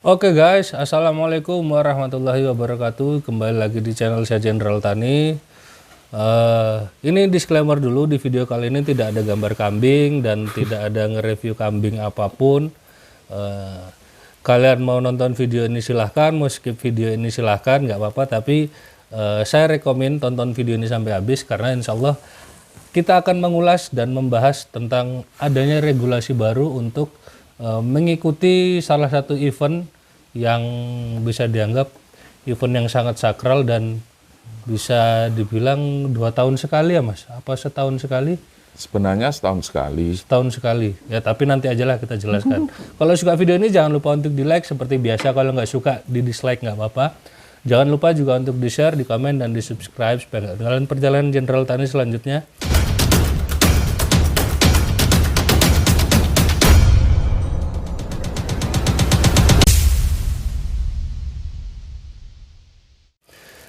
Oke guys, assalamualaikum warahmatullahi wabarakatuh. Kembali lagi di channel saya Jenderal Tani. Ini disclaimer dulu, di video kali ini tidak ada gambar kambing dan tidak ada nge-review kambing apapun. Kalian mau nonton video ini silahkan, mau skip video ini silahkan, nggak apa-apa. Tapi saya rekomen tonton video ini sampai habis karena insya Allah kita akan mengulas dan membahas tentang adanya regulasi baru untuk mengikuti salah satu event yang bisa dianggap event yang sangat sakral dan bisa dibilang 2 tahun sekali ya Mas? Apa setahun sekali? Sebenarnya setahun sekali. Setahun sekali. Ya tapi nanti ajalah kita jelaskan. Kalau suka video ini jangan lupa untuk di like seperti biasa. Kalau nggak suka di dislike nggak apa-apa. Jangan lupa juga untuk di share, di komen, dan di subscribe supaya nggak ketinggalan perjalanan Jenderal Tani selanjutnya.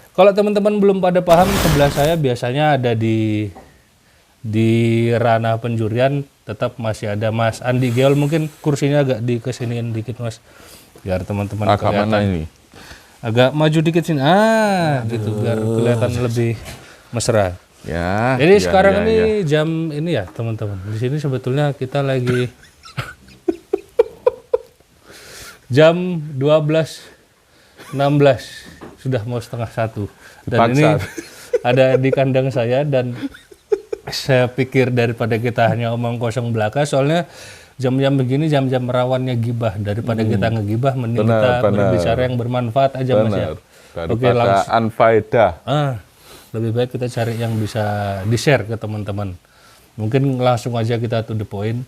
Kalau teman-teman belum pada paham, sebelah saya biasanya ada di ranah penjurian tetap masih ada Mas Andi Geol. Mungkin kursinya agak dikesiniin dikit Mas, biar teman-teman kelihatan. Mana ini? Agak maju dikit sini, gitu biar kelihatan lebih mesra. Ya. Jadi sekarang ini jam ini ya teman-teman. Di sini sebetulnya kita lagi jam 12.16. Sudah mau 12:30 dan ini ada di kandang saya dan saya pikir daripada kita hanya omong kosong belaka, soalnya jam-jam begini jam-jam rawannya gibah, daripada kita ngegibah mending kita berbicara yang bermanfaat aja Mas ya. Oke, langsung anfaedah. Lebih baik kita cari yang bisa di-share ke teman-teman. Mungkin langsung aja kita to the point.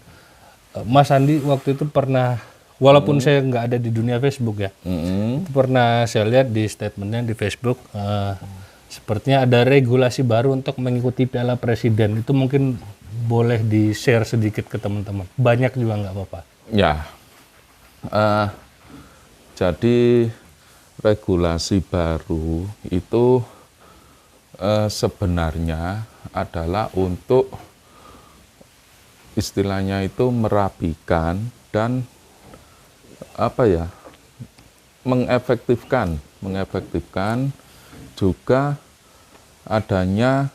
Mas Andi waktu itu pernah, walaupun saya nggak ada di dunia Facebook ya, itu pernah saya lihat di statementnya di Facebook, sepertinya ada regulasi baru untuk mengikuti Piala Presiden. Itu mungkin boleh di-share sedikit ke teman-teman. Banyak juga nggak apa-apa. Ya, jadi regulasi baru itu sebenarnya adalah untuk istilahnya itu merapikan dan mengefektifkan juga adanya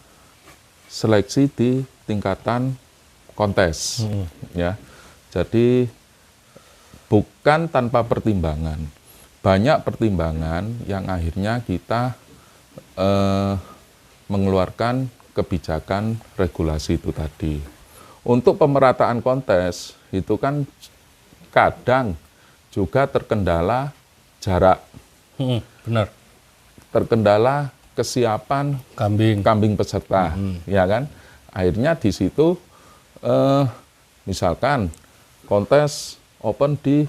seleksi di tingkatan kontes, ya. Jadi bukan tanpa pertimbangan, banyak pertimbangan yang akhirnya kita mengeluarkan kebijakan regulasi itu tadi. Untuk pemerataan kontes itu kan kadang juga terkendala jarak, Benar. terkendala kesiapan kambing peserta, ya kan? Akhirnya di situ, misalkan kontes open di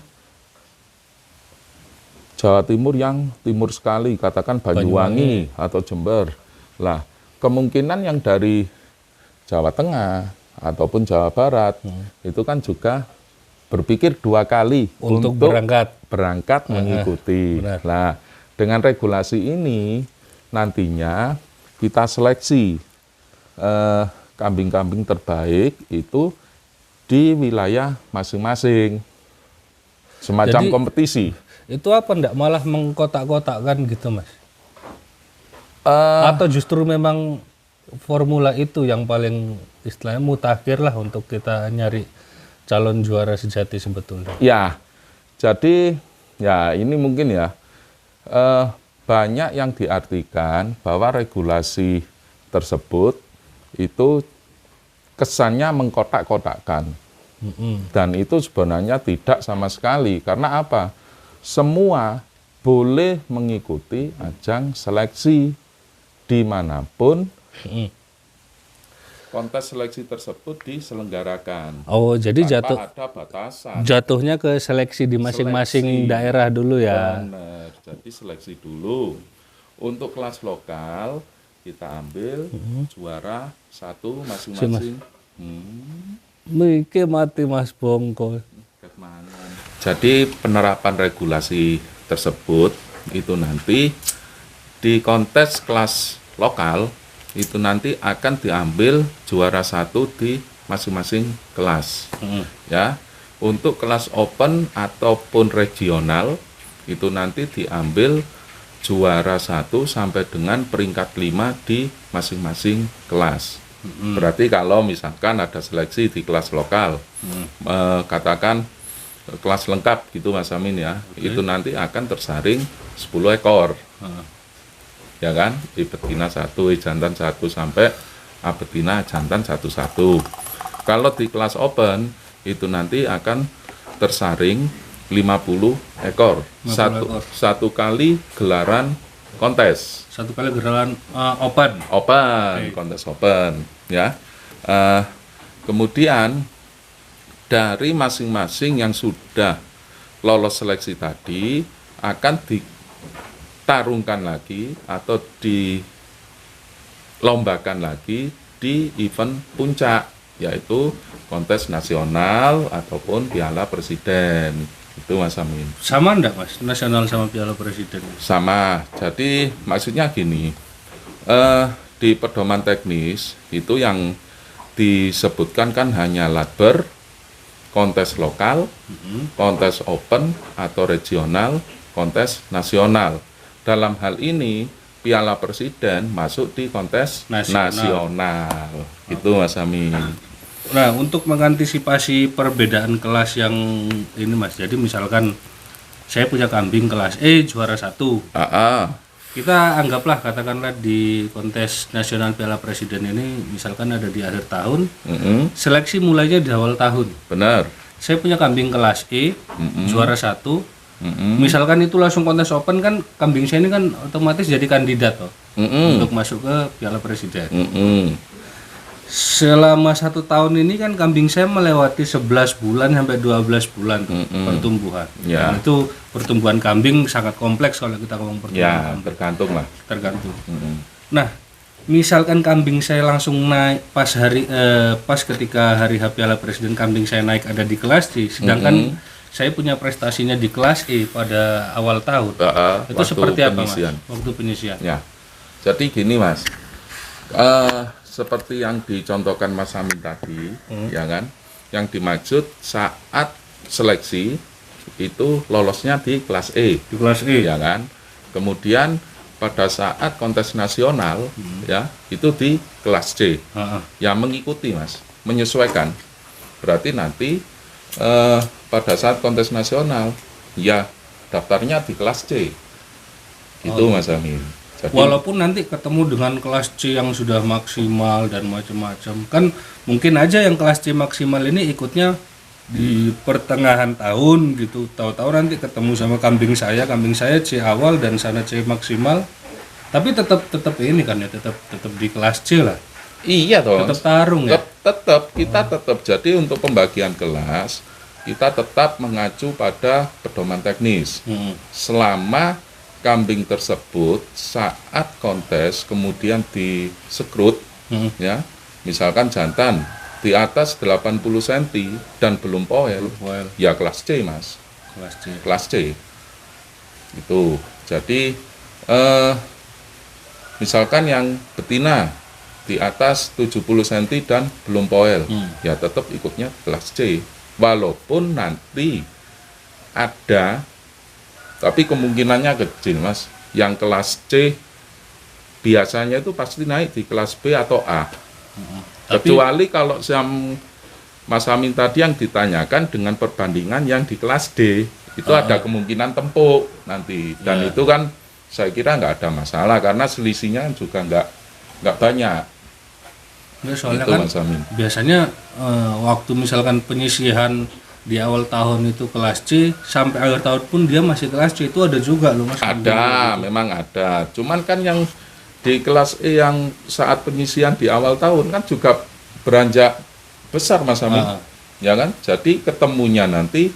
Jawa Timur yang timur sekali, katakan Banyuwangi atau Jember. Lah, kemungkinan yang dari Jawa Tengah ataupun Jawa Barat itu kan juga berpikir 2 kali untuk berangkat mengikuti. Nah, dengan regulasi ini nantinya kita seleksi kambing-kambing terbaik itu di wilayah masing-masing, semacam jadi, kompetisi. Itu apa enggak malah mengkotak-kotakkan gitu Mas? Atau justru memang formula itu yang paling istilahnya mutakhir lah untuk kita nyari calon juara sejati sebetulnya? Ya, jadi ya ini mungkin ya banyak yang diartikan bahwa regulasi tersebut itu kesannya mengkotak-kotakkan. Dan itu sebenarnya tidak sama sekali. Karena apa? Semua boleh mengikuti ajang seleksi dimanapun kontes seleksi tersebut diselenggarakan. Oh, jadi tanpa ada batasan. Jatuhnya ke seleksi di masing-masing daerah dulu ya. Benar. Jadi seleksi dulu. Untuk kelas lokal kita ambil juara 1 masing-masing. Miki mati Mas Bongko. Jadi penerapan regulasi tersebut itu nanti di kontes kelas lokal itu nanti akan diambil juara 1 di masing-masing kelas. Ya, untuk kelas open ataupun regional itu nanti diambil juara 1 sampai dengan peringkat 5 di masing-masing kelas. Berarti kalau misalkan ada seleksi di kelas lokal, katakan kelas lengkap gitu Mas Amin ya, itu nanti akan tersaring 10 ekor. Ya kan, I betina 1, I jantan 1 sampai A betina jantan 1. Kalau di kelas open itu nanti akan tersaring 50 ekor. 50 ekor. Satu kali gelaran kontes. Satu kali gerakan open. Open, kontes open ya. Kemudian dari masing-masing yang sudah lolos seleksi tadi akan ditarungkan lagi atau dilombakan lagi di event puncak, yaitu kontes nasional ataupun Piala Presiden. Itu Mas Amin. Sama enggak Mas, nasional sama Piala Presiden? Sama. Jadi maksudnya gini, di pedoman teknis itu yang disebutkan kan hanya latber, kontes lokal, kontes open atau regional, kontes nasional. Dalam hal ini Piala Presiden masuk di kontes nasional. Itu Mas Amin. Nah, untuk mengantisipasi perbedaan kelas yang ini Mas, jadi misalkan saya punya kambing kelas E juara 1. Kita anggaplah katakanlah di kontes nasional Piala Presiden ini misalkan ada di akhir tahun, seleksi mulainya di awal tahun. Benar. Saya punya kambing kelas E juara 1. Misalkan itu langsung kontes open, kan kambing saya ini kan otomatis jadi kandidat toh, untuk masuk ke Piala Presiden. Selama 1 tahun ini kan kambing saya melewati 11 bulan sampai 12 bulan pertumbuhan. Ya. Dan itu pertumbuhan kambing sangat kompleks kalau kita ngomong pertumbuhan. Ya, tergantung lah. Tergantung. Nah, misalkan kambing saya langsung naik pas ketika hari H Piala Presiden, kambing saya naik ada di kelas D, sedangkan saya punya prestasinya di kelas E pada awal tahun. Itu seperti apa Mas? Waktu penyisian. Ya. Jadi gini Mas. Seperti yang dicontohkan Mas Amin tadi, ya kan, yang dimaksud saat seleksi itu lolosnya di kelas E, Di kelas E. ya kan. Kemudian pada saat kontes nasional, ya itu di kelas C, yang mengikuti Mas, menyesuaikan. Berarti nanti pada saat kontes nasional, ya daftarnya di kelas C, itu Mas Amin. Jadi, walaupun nanti ketemu dengan kelas C yang sudah maksimal dan macam-macam, kan mungkin aja yang kelas C maksimal ini ikutnya di pertengahan tahun gitu, tahu-tahu nanti ketemu sama kambing saya C awal dan sana C maksimal, tapi tetap ini kan ya, tetap di kelas C lah. iya toh. Tetap tarung ya. Tetap. Jadi untuk pembagian kelas kita tetap mengacu pada pedoman teknis. Selama kambing tersebut saat kontes kemudian disekrut, ya, misalkan jantan di atas 80 cm dan belum poel, ya kelas C Mas, kelas C itu. Jadi misalkan yang betina di atas 70 cm dan belum poel, ya tetap ikutnya kelas C, walaupun nanti ada, tapi kemungkinannya kecil Mas, yang kelas C biasanya itu pasti naik di kelas B atau A. Kecuali kalau yang Mas Amin tadi yang ditanyakan dengan perbandingan yang di kelas D, itu ada kemungkinan tempuk nanti. Dan itu kan saya kira nggak ada masalah karena selisihnya juga nggak banyak. Ya, soalnya itu, kan Mas Amin. Biasanya waktu misalkan penyisihan di awal tahun itu kelas C, sampai akhir tahun pun dia masih kelas C, itu ada juga loh Mas. Ada, memang ada. Cuman kan yang di kelas E yang saat penyisihan di awal tahun kan juga beranjak besar Mas Amin. Ya kan? Jadi ketemunya nanti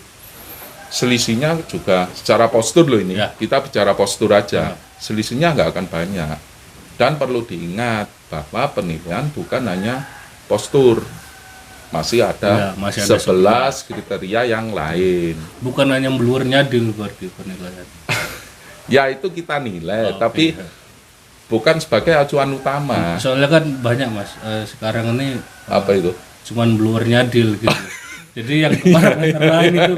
selisihnya juga secara postur loh ini. Ya. Kita bicara postur aja. Selisihnya nggak akan banyak. Dan perlu diingat bahwa penilaian bukan hanya postur. Masih ada, masih ada 11 kriteria yang lain. Bukan hanya meluar nyadil berarti penilaian. Ya itu kita nilai, tapi bukan sebagai acuan utama. Soalnya kan banyak Mas, sekarang ini Apa itu? cuman meluar nyadil gitu. Jadi yang parameter lain itu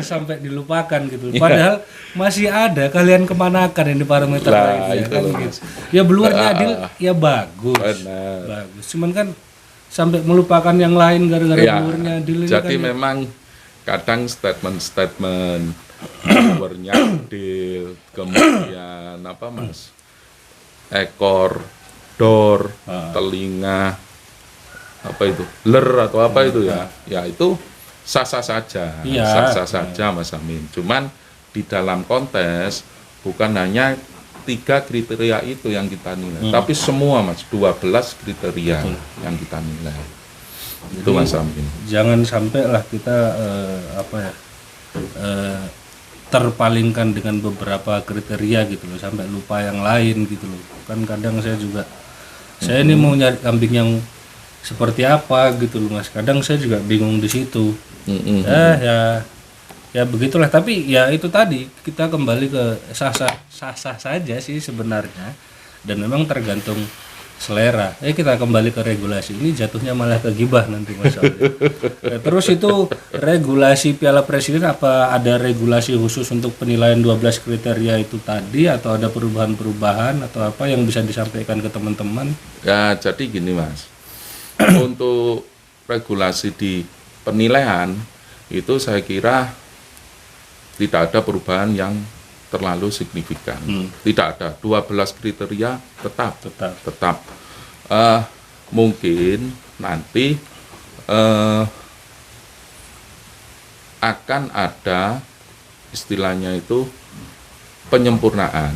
sampai dilupakan gitu. Padahal masih ada kalian kemanakan yang di parameter Lah, lainnya itu kan loh, gitu. Ya Bluarnya Adil ya bagus. Benar. Bagus. Cuman kan sampai melupakan yang lain gara-gara Ya, Bluarnya Adil ini jadi kan. memang kadang statement-statement blowernya Adil, kemudian apa Mas? Ekor, door, telinga, apa itu? Ler atau apa itu ya? Ya itu sah-sah saja, Iya. sah-sah saja Mas Amin. Cuman di dalam kontes bukan hanya 3 kriteria itu yang kita nilai, tapi semua Mas, 12 kriteria yang kita nilai. Itu Mas Amin. Jangan sampai lah kita terpalingkan dengan beberapa kriteria gitu loh, sampai lupa yang lain gitu loh. Kan kadang saya ini mau nyari kambing yang seperti apa gitu loh Mas. Kadang saya juga bingung di situ. Ya begitulah, tapi ya itu tadi kita kembali ke sah-sah saja sih sebenarnya, dan memang tergantung selera. Kita kembali ke regulasi, ini jatuhnya malah ke gibah nanti Mas Aldi. Terus itu regulasi Piala Presiden, apa ada regulasi khusus untuk penilaian 12 kriteria itu tadi, atau ada perubahan-perubahan atau apa yang bisa disampaikan ke teman-teman? Ya, jadi gini Mas, untuk regulasi di penilaian itu saya kira tidak ada perubahan yang terlalu signifikan. Tidak ada, 12 kriteria tetap. Mungkin nanti akan ada istilahnya itu penyempurnaan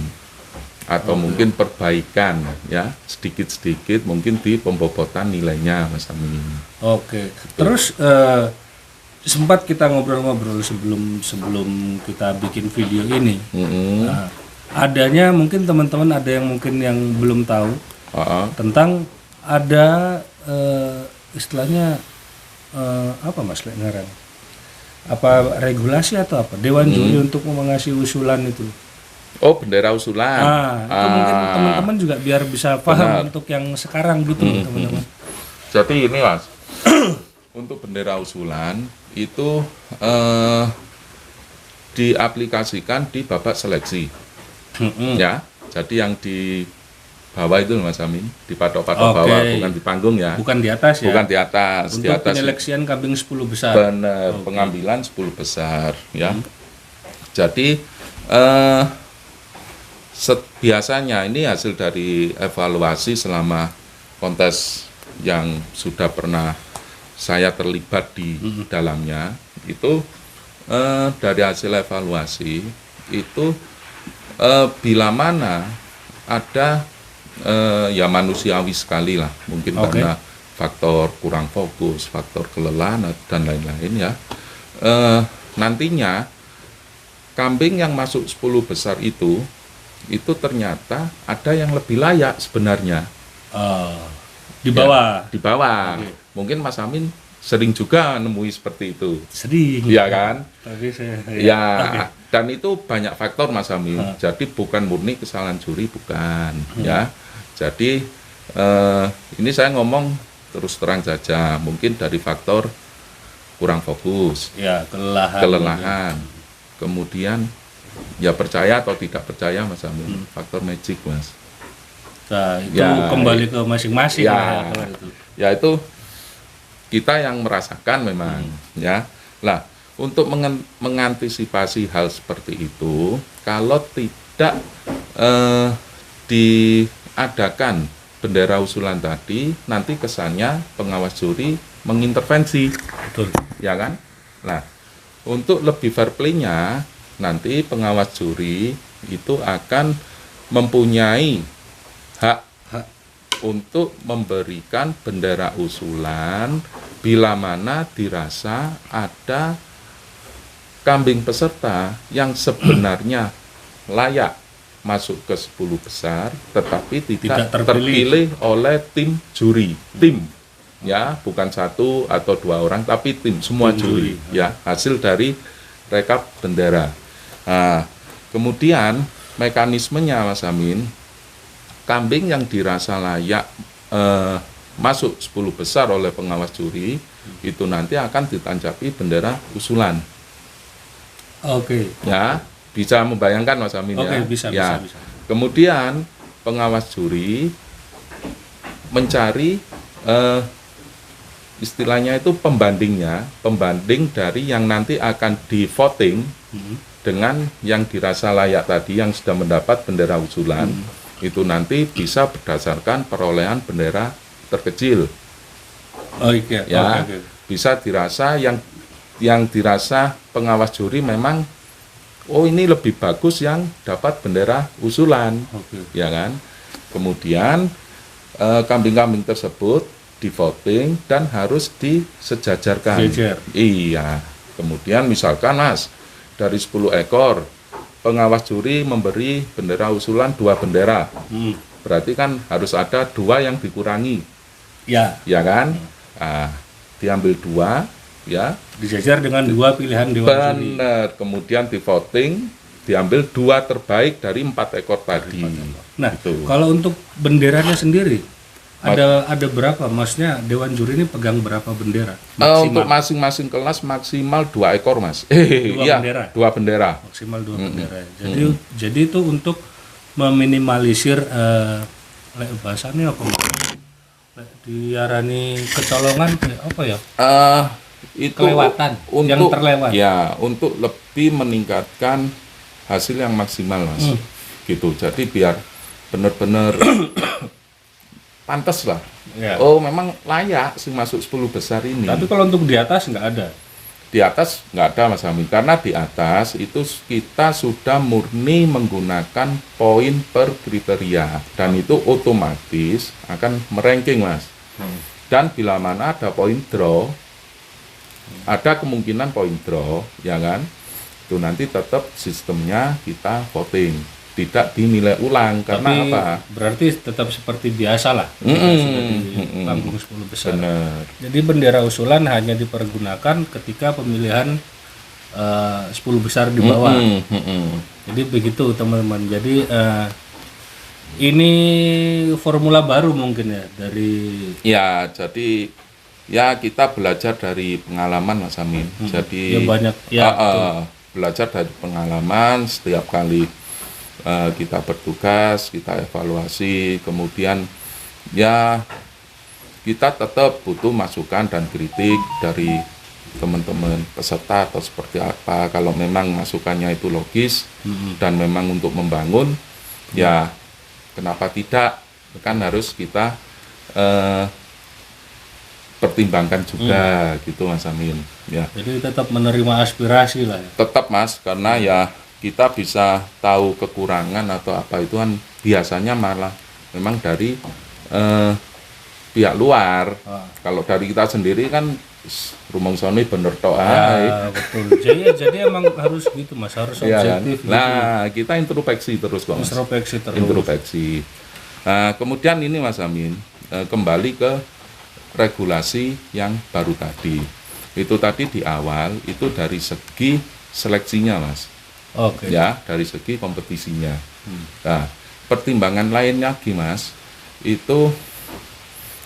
atau mungkin perbaikan ya, sedikit-sedikit mungkin di pembobotan nilainya Mas Amin. Oke. Terus sempat kita ngobrol-ngobrol sebelum kita bikin video ini. Nah, adanya mungkin teman-teman ada yang mungkin yang belum tahu tentang ada istilahnya apa Mas Lengaran? Apa regulasi atau apa? Dewan Juri untuk mengasih usulan itu. Oh, bendera usulan. Itu mungkin teman-teman juga biar bisa paham untuk yang sekarang gitu teman-teman. Jadi ini Mas, untuk bendera usulan itu diaplikasikan di babak seleksi. Ya, jadi yang di bawah itu Mas Amin, di patok-patok bawah, bukan di panggung ya. Bukan di atas ya. Bukan di atas. Untuk di atas penyeleksian kambing 10 besar. Benar, pengambilan 10 besar ya. Jadi biasanya ini hasil dari evaluasi selama kontes yang sudah pernah saya terlibat di dalamnya, itu dari hasil evaluasi itu bila mana ada ya manusiawi sekali lah, mungkin karena faktor kurang fokus, faktor kelelahan dan lain-lain ya, nantinya kambing yang masuk 10 besar itu ternyata ada yang lebih layak sebenarnya. Di bawah. Ya, di bawah. Mungkin Mas Amin sering juga nemui seperti itu. Sering. Iya kan? Tapi saya dan itu banyak faktor Mas Amin. Jadi bukan murni kesalahan juri, bukan ya. Jadi ini saya ngomong terus terang saja, mungkin dari faktor kurang fokus. Ya, kelelahan. Kemudian ya percaya atau tidak percaya Mas Amin, faktor magic Mas. Nah, itu kembali ke masing-masing ya, kalau itu. Ya itu kita yang merasakan memang ya. Lah, untuk mengantisipasi hal seperti itu, kalau tidak diadakan bendera usulan tadi, nanti kesannya pengawas juri mengintervensi. Betul. Ya kan? Nah, untuk lebih fair play-nya, nanti pengawas juri itu akan mempunyai hak untuk memberikan bendera usulan bila mana dirasa ada kambing peserta yang sebenarnya layak masuk ke 10 besar tetapi tidak terpilih oleh tim juri. Tim ya, bukan 1 atau 2 orang tapi tim, semua juri ya, hasil dari rekap bendera. Nah, kemudian mekanismenya Mas Amin, kambing yang dirasa layak masuk 10 besar oleh pengawas juri itu nanti akan ditancapi bendera usulan. Oke. Ya, bisa membayangkan Mas Amin Oke, ya. bisa, Ya. bisa. Kemudian pengawas juri mencari istilahnya itu pembanding dari yang nanti akan di voting dengan yang dirasa layak tadi yang sudah mendapat bendera usulan. Itu nanti bisa berdasarkan perolehan bendera terkecil. Oh iya. Ya, Oke. bisa dirasa yang dirasa pengawas juri memang oh ini lebih bagus yang dapat bendera usulan, Oke. ya kan? Kemudian kambing-kambing tersebut di voting dan harus disejajarkan. Sejajar. Iya. Kemudian misalkan Mas dari 10 ekor pengawas juri memberi bendera usulan 2 bendera. Berarti kan harus ada 2 yang dikurangi, Ya, ya kan? Diambil 2, ya. dijajar dengan 2 pilihan dewan juri. Benar. Kemudian di voting diambil 2 terbaik dari 4 ekor tadi. Nah, Gitu. kalau untuk benderanya sendiri ada berapa? Maksudnya dewan juri ini pegang berapa bendera? Untuk masing-masing kelas maksimal 2 ekor, Mas. Iya, bendera? 2 bendera. Maksimal 2 bendera. Jadi itu untuk meminimalisir bahasanya apa? Diarani kecolongan apa ya? Itu Kelewatan, yang terlewat. Ya, untuk lebih meningkatkan hasil yang maksimal, Mas. Gitu. Jadi biar benar-benar pantas lah. Ya. Oh, memang layak sih masuk 10 besar ini. Tapi kalau untuk di atas nggak ada. Di atas nggak ada, Mas Amin, karena di atas itu kita sudah murni menggunakan poin per kriteria dan itu otomatis akan meranking, Mas. Dan bila mana ada poin draw, ada kemungkinan poin draw, ya kan? Itu nanti tetap sistemnya kita voting, tidak dinilai ulang. Karena Tapi apa? berarti tetap seperti biasa lah. Sudah di panggung 10 besar. Benar. Jadi bendera usulan hanya dipergunakan ketika pemilihan 10 besar di bawah. Jadi begitu teman-teman. Jadi ini formula baru mungkin ya dari Ya, jadi ya kita belajar dari pengalaman, Mas Amin. Jadi ya banyak ya. belajar dari pengalaman setiap kali kita bertugas, kita evaluasi, kemudian ya kita tetap butuh masukan dan kritik dari teman-teman peserta atau seperti apa. Kalau memang masukannya itu logis dan memang untuk membangun, ya kenapa tidak? Kan harus kita pertimbangkan juga gitu, Mas Amin. Ya. Jadi tetap menerima aspirasi lah ya. Tetap, Mas, karena ya kita bisa tahu kekurangan atau apa itu kan biasanya malah memang dari pihak luar. Kalau dari kita sendiri kan rumongsone bener tok ae. Ya, betul. Jadi emang harus gitu Mas, harus Iya kan? objektif. Nah, kita introspeksi terus kok, Mas. Introspeksi terus. Introspeksi. Nah, kemudian ini Mas Amin, kembali ke regulasi yang baru tadi. Itu tadi di awal itu dari segi seleksinya, Mas. Oke. Ya, dari segi kompetisinya. Nah, pertimbangan lainnya lagi, Mas, itu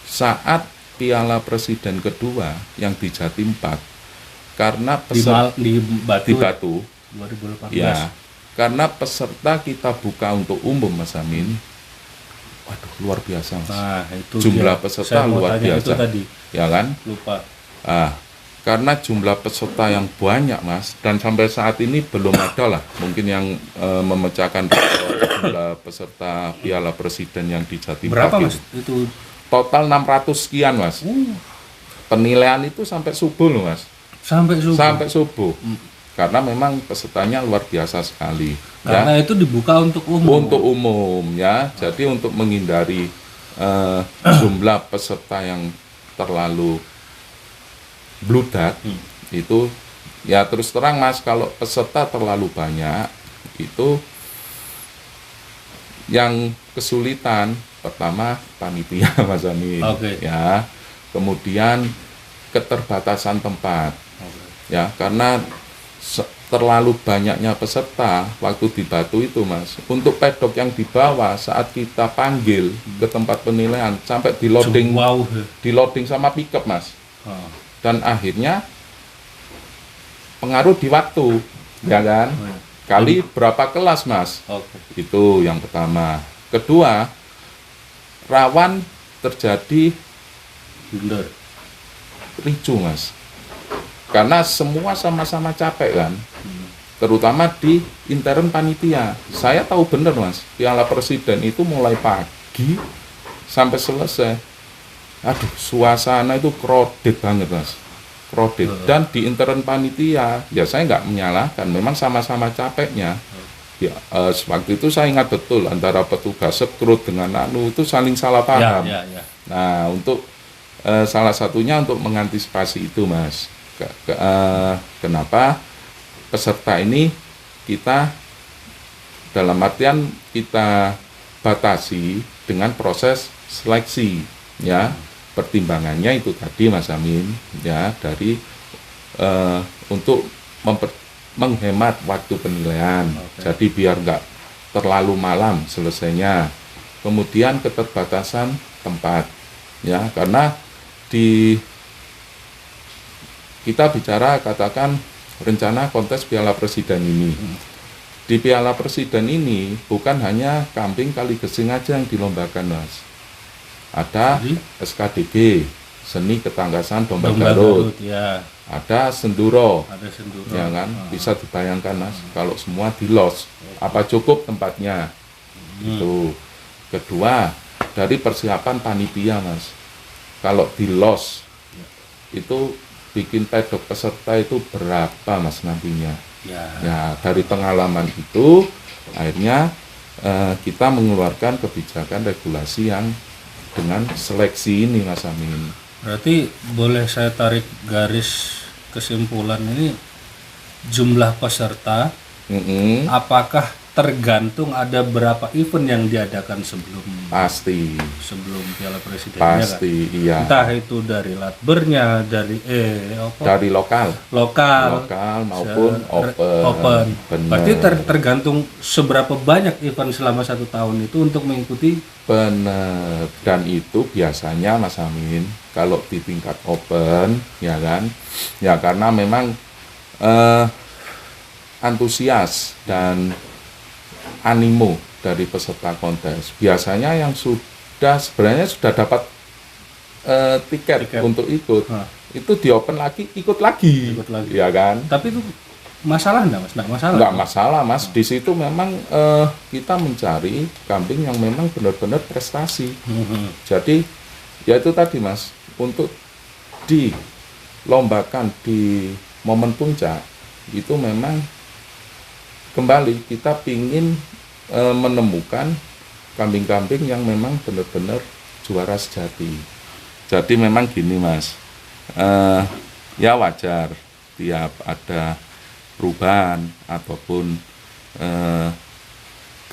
saat Piala Presiden kedua yang di Jatim 4 karena di di Batu 2018. ya, karena peserta kita buka untuk umum, Mas Amin. Waduh, luar biasa, Mas. Nah, itu Jumlah dia. peserta Saya mau luar tanya biasa. Itu tadi. Ya kan? Lupa. Karena jumlah peserta yang banyak, Mas, dan sampai saat ini belum ada lah mungkin yang memecahkan jumlah peserta Piala Presiden yang di Jatim Berapa Park Mas? Itu total 600 sekian, Mas. Penilaian itu sampai subuh loh, Mas. sampai subuh. Sampai subuh. Karena memang pesertanya luar biasa sekali. Karena Ya. itu dibuka untuk umum. Untuk umum ya. Jadi untuk menghindari jumlah peserta yang terlalu bludak itu ya terus terang, Mas, kalau peserta terlalu banyak itu yang kesulitan pertama panitia, Mas Amin. Oke. Ya. Kemudian keterbatasan tempat. Ya, karena terlalu banyaknya peserta waktu di Batu itu, Mas. Untuk pedok yang di bawah saat kita panggil ke tempat penilaian sampai di loading Wow. di loading sama pickup, Mas. dan akhirnya pengaruh di waktu, ya kan? Kali berapa kelas, Mas? Oke. Itu yang pertama. Kedua, rawan terjadi Blunder. ricu, Mas. Karena semua sama-sama capek kan. Terutama di intern panitia. Saya tahu bener, Mas, Piala Presiden itu mulai pagi sampai selesai. Aduh, suasana itu crowded banget, Mas. Crowded. Dan di intern panitia, ya saya nggak menyalahkan, memang sama-sama capeknya. Ya, waktu itu saya ingat betul antara petugas rekrut dengan itu saling salah paham. Ya. Nah, untuk salah satunya untuk mengantisipasi itu, Mas. Kenapa peserta ini kita dalam artian kita batasi dengan proses seleksi, ya. Pertimbangannya itu tadi, Mas Amin, ya, dari untuk menghemat waktu penilaian. Jadi biar nggak terlalu malam selesainya. Kemudian keterbatasan tempat, ya, karena kita bicara katakan rencana kontes Piala Presiden ini. Di Piala Presiden ini bukan hanya kambing kali gesing aja yang dilombakan, Mas. Ada SKDG, seni ketangkasan domba Garut. Ya. Ada senduro. Ada senduro. Ya kan? Bisa dibayangkan, Mas, kalau semua di-los, apa cukup tempatnya? Itu. Kedua, dari persiapan panitia, Mas. Kalau di-los itu bikin pedok peserta itu berapa, Mas, nantinya? Ya, dari pengalaman itu akhirnya kita mengeluarkan kebijakan regulasi yang dengan seleksi ini, Mas Amin. Berarti boleh saya tarik garis kesimpulan ini, jumlah peserta apakah tergantung ada berapa event yang diadakan sebelum Piala Presiden? Pasti, ya kan? iya. Entah itu dari latbernya, dari dari lokal maupun open. Bener. Berarti tergantung seberapa banyak event selama 1 tahun itu untuk mengikuti. Benar. Dan itu biasanya, Mas Amin, kalau di tingkat open, ya kan, ya karena memang antusias dan animo dari peserta kontes biasanya yang sebenarnya sudah dapat tiket untuk ikut. Itu di open lagi ikut lagi, ya kan. Tapi itu masalah enggak, Mas? Enggak masalah, Mas. Di situ memang kita mencari kambing yang memang benar-benar prestasi. Jadi ya itu tadi, Mas, untuk dilombakan di momen puncak itu memang kembali kita ingin menemukan kambing-kambing yang memang benar-benar juara sejati. Jadi memang gini, Mas, ya wajar tiap ada perubahan ataupun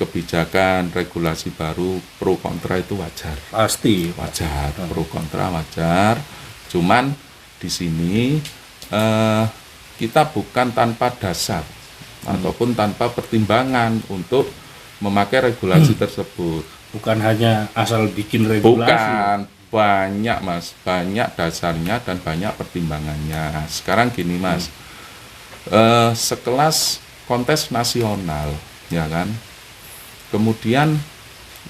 kebijakan regulasi baru pro kontra itu wajar. Pasti wajar, pro kontra wajar. Cuman di sini kita bukan tanpa dasar ataupun tanpa pertimbangan untuk memakai regulasi tersebut. Bukan hanya asal bikin regulasi. Bukan, banyak, Mas, banyak dasarnya dan banyak pertimbangannya. Sekarang gini, Mas, sekelas kontes nasional, ya kan, kemudian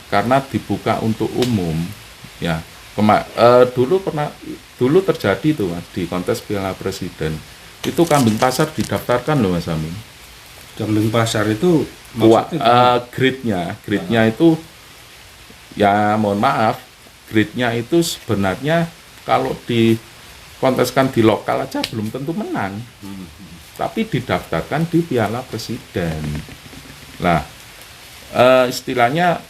karena dibuka untuk umum, ya, dulu terjadi tuh, Mas, di kontes Piala Presiden itu kambing pasar didaftarkan loh, Mas Amin. Kambing pasar itu grade-nya itu, ya mohon maaf, grade-nya itu sebenarnya kalau dikonteskan di lokal aja belum tentu menang, tapi didaftarkan di Piala Presiden. Nah, istilahnya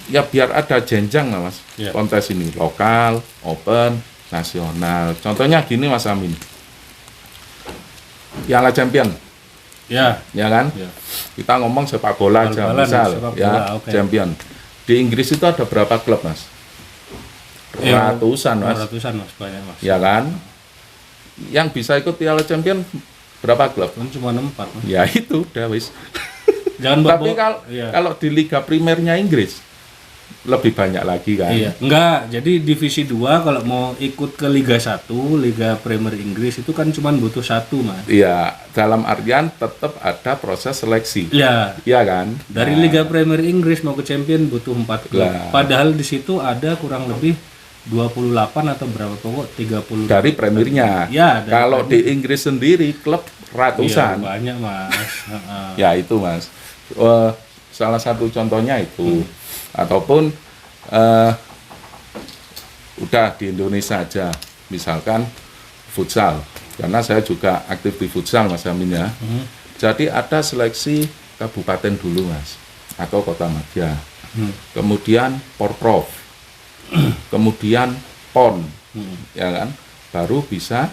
ya biar ada jenjang lah, Mas, kontes ini, lokal, open, nasional. Contohnya gini, Mas Amin, Piala Champion. Ya kan? Ya. Kita ngomong sepak bola aja, misal, Champion. Di Inggris itu ada berapa klub, Mas? Ratusan, Mas. Banyak, Mas. Ya kan? Yang bisa ikut Piala Champion berapa klub? Cuma 4, Mas. Ya itu, udah wis. Jangan Tapi kalau di Liga Primernya Inggris, lebih banyak lagi kan. Iya, enggak. Jadi divisi 2 kalau mau ikut ke Liga 1, Liga Premier Inggris itu kan cuman butuh 1, Mas. Iya, dalam artian tetap ada proses seleksi. Iya. Iya kan? Dari Liga Premier Inggris mau ke Champion butuh 4 klub. Lah. Padahal di situ ada kurang lebih 28 atau berapa pokok 30 Dari Premiernya. Ya, dari Kalau di Inggris sendiri klub Iya, ratusan. banyak, Mas. Heeh. Ya itu Mas. Salah satu contohnya itu. Ataupun udah di Indonesia aja. Misalkan futsal. Karena saya juga aktif di futsal Mas Amin ya. Jadi ada seleksi kabupaten dulu Mas. Atau kota madya. Kemudian Porprov. Kemudian PON. Ya kan? Baru bisa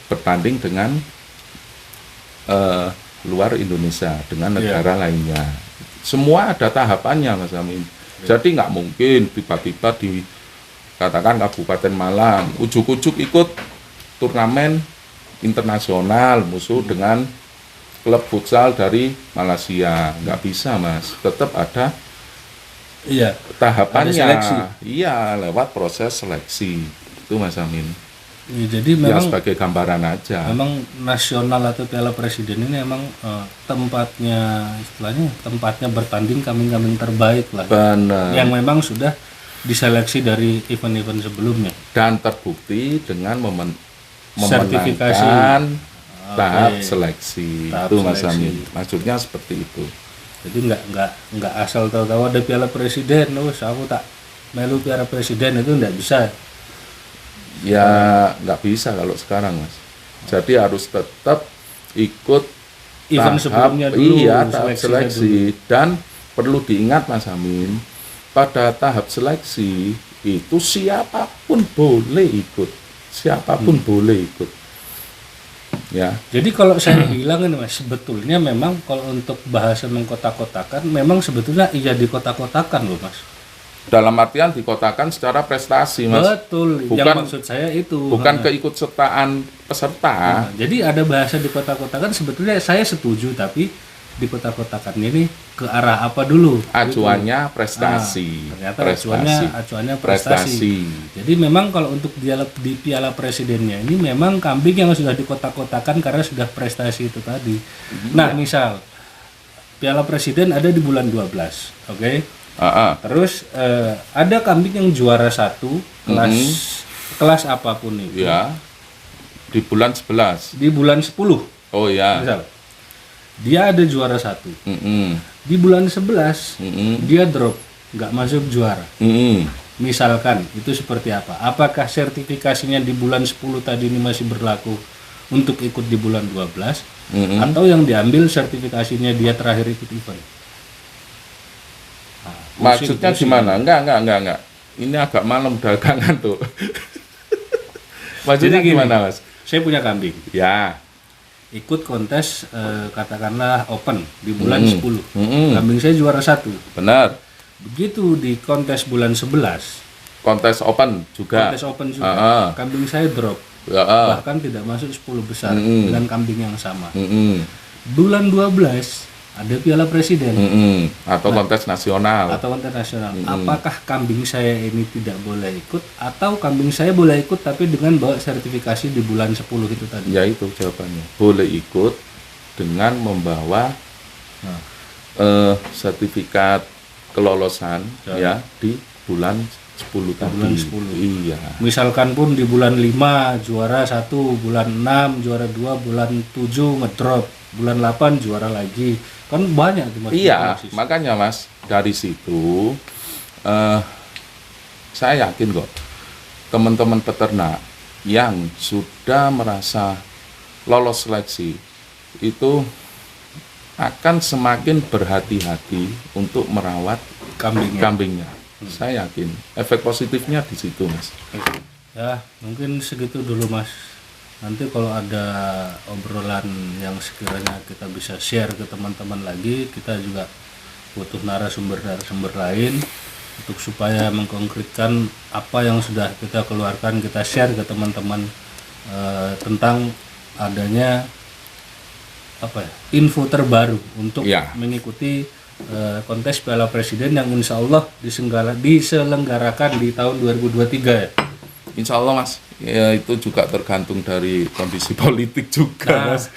bertanding dengan luar Indonesia dengan negara lainnya. Semua ada tahapannya Mas Amin. Jadi nggak mungkin tiba-tiba dikatakan Kabupaten Malang ujuk-ujuk ikut turnamen internasional musuh dengan klub futsal dari Malaysia. Nggak bisa Mas. Tetap ada Iya. tahapannya. Ada seleksi. Iya, lewat proses seleksi. Itu Mas Amin. Ya, jadi Ya memang sebagai gambaran aja. memang nasional atau Piala Presiden ini memang tempatnya istilahnya tempatnya bertanding kambing-kambing terbaik lah. Benar. Yang memang sudah diseleksi dari event-event sebelumnya. Dan terbukti dengan Sertifikasi. memenangkan tahap Oke. seleksi. Tahap Itu Mas seleksi. Amin. Maksudnya seperti itu. Jadi nggak asal tahu-tahu ada Piala Presiden, terus aku tak melu Piala Presiden itu nggak bisa. Ya nggak bisa kalau sekarang Mas. Jadi harus tetap ikut Event sebelumnya dulu, iya, tahap seleksinya seleksi. Dan perlu diingat Mas Amin, pada tahap seleksi itu siapapun boleh ikut. Siapapun boleh ikut. Ya. Jadi kalau saya bilang ini Mas, sebetulnya memang kalau untuk bahasa mengkotak-kotakan, memang sebetulnya iya dikotak-kotakan loh Mas. Dalam artian dikotakan secara prestasi Mas. Betul, yang Bukan- maksud saya itu. Bukan keikutsertaan peserta. Nah, jadi ada bahasa dikotak-kotakan sebetulnya saya setuju, tapi dikotak-kotakan ini ke arah apa dulu? Acuannya prestasi. Ternyata acuannya prestasi. Jadi memang kalau untuk di Piala Presidennya ini memang kambing yang sudah dikotak-kotakan karena sudah prestasi itu tadi. Nah, misal Piala Presiden ada di bulan 12, oke? Terus ada kambing yang juara 1 kelas apapun itu. Ya. Di bulan 11. Di bulan 10, Oh ya. misal. Dia ada juara 1. Mm-mm. Di bulan 11 Mm-mm. dia drop, nggak masuk juara. Mm-mm. Misalkan itu seperti apa? Apakah sertifikasinya di bulan 10 tadi ini masih berlaku untuk ikut di bulan 12 atau yang diambil sertifikasinya dia terakhir ikut event? Nah, Maksudnya pusing. gimana? Enggak. Ini agak malam dagangan tuh. Maksudnya Jadi gini. gimana Mas? Saya punya kambing, Ya. ikut kontes katakanlah open di bulan 10. Mm-mm. Kambing saya juara 1. Benar. Begitu di kontes bulan 11, Kontes open juga. kontes open juga, kambing saya drop. Ya. Bahkan tidak masuk 10 besar Mm-mm. dengan kambing yang sama. Mm-mm. Bulan 12 ada Piala Presiden Mm-mm. Atau kontes nasional. atau kontes nasional. Apakah kambing saya ini tidak boleh ikut atau kambing saya boleh ikut tapi dengan bawa sertifikasi di bulan 10 itu tadi? Ya itu jawabannya. Boleh ikut dengan membawa Nah, sertifikat kelolosan ya di bulan 10 tadi. bulan 10. Iya. misalkan pun di bulan 5 juara 1, bulan 6 juara 2, bulan 7 ngedrop, bulan 8 juara lagi. Kan banyak tuh Mas. Iya, Mas. makanya Mas dari situ saya yakin kok teman-teman peternak yang sudah merasa lolos seleksi itu akan semakin berhati-hati untuk merawat kambingnya. Saya yakin efek positifnya di situ Mas. Ya, mungkin segitu dulu Mas. Nanti kalau ada obrolan yang sekiranya kita bisa share ke teman-teman lagi, kita juga butuh narasumber lain untuk supaya mengkonkretkan apa yang sudah kita keluarkan, kita share ke teman-teman tentang adanya info terbaru untuk Ya. mengikuti kontes Piala Presiden yang insya Allah diselenggarakan di tahun 2023 ya. Insya Allah Mas, ya itu juga tergantung dari kondisi politik juga Nah, Mas.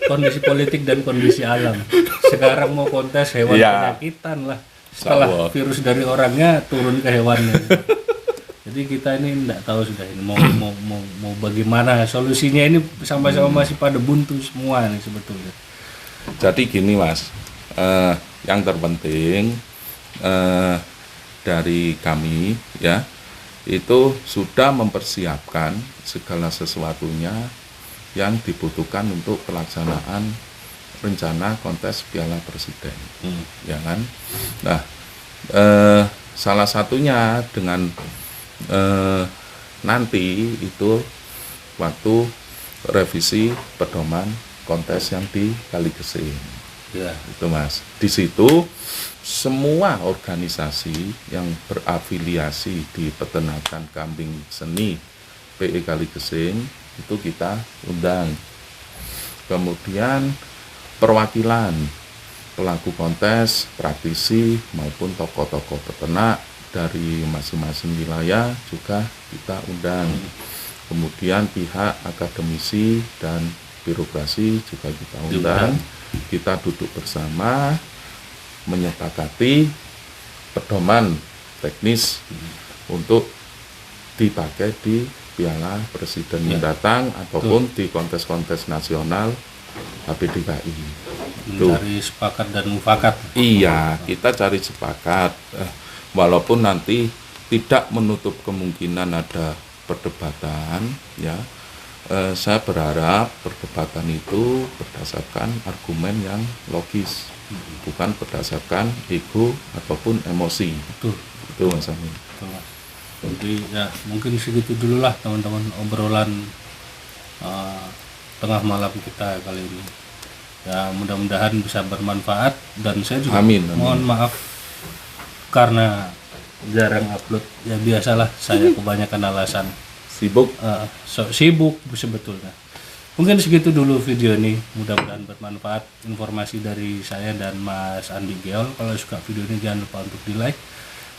kondisi politik dan kondisi alam. Sekarang mau kontes hewan Ya. penyakitan lah. Setelah Insya Allah. virus dari orangnya turun ke hewannya. Jadi kita ini tidak tahu sudah ini mau bagaimana solusinya, ini sama-sama masih pada buntu semua nih sebetulnya. Jadi gini Mas, yang terpenting dari kami ya, itu sudah mempersiapkan segala sesuatunya yang dibutuhkan untuk pelaksanaan rencana kontes Piala Presiden, ya kan? Nah, salah satunya dengan nanti itu waktu revisi pedoman kontes yang di Kaligesing, Ya, itu Mas. Di situ semua organisasi yang berafiliasi di peternakan kambing seni PE Kaligesing itu kita undang. Kemudian perwakilan pelaku kontes, praktisi maupun tokoh-tokoh peternak dari masing-masing wilayah juga kita undang. Kemudian pihak akademisi dan birokrasi juga kita undang. Kita duduk bersama menyepakati pedoman teknis untuk dipakai di Piala Presiden mendatang ataupun di kontes-kontes nasional HPDKI. mencari sepakat dan mufakat. Iya, kita cari sepakat. Walaupun nanti tidak menutup kemungkinan ada perdebatan, ya. Saya berharap perdebatan itu berdasarkan argumen yang logis, bukan berdasarkan ego ataupun emosi. Betul. Itu Mas Amin. Betul, Mas. Jadi ya mungkin segitu dulu lah teman-teman obrolan tengah malam kita kali ini. Ya mudah-mudahan bisa bermanfaat, dan saya juga Amin, amin. mohon maaf karena jarang upload. Ya biasalah, saya kebanyakan alasan Sibuk. sibuk sebetulnya. Mungkin segitu dulu video ini, mudah-mudahan bermanfaat informasi dari saya dan Mas Andi Geol. Kalau suka video ini jangan lupa untuk di like,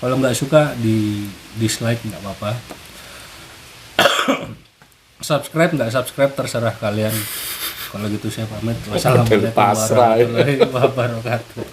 kalau nggak suka di dislike nggak apa-apa. Subscribe nggak subscribe terserah kalian. Kalau gitu saya pamit. Wassalamualaikum pasrah, ya. warahmatullahi wabarakatuh.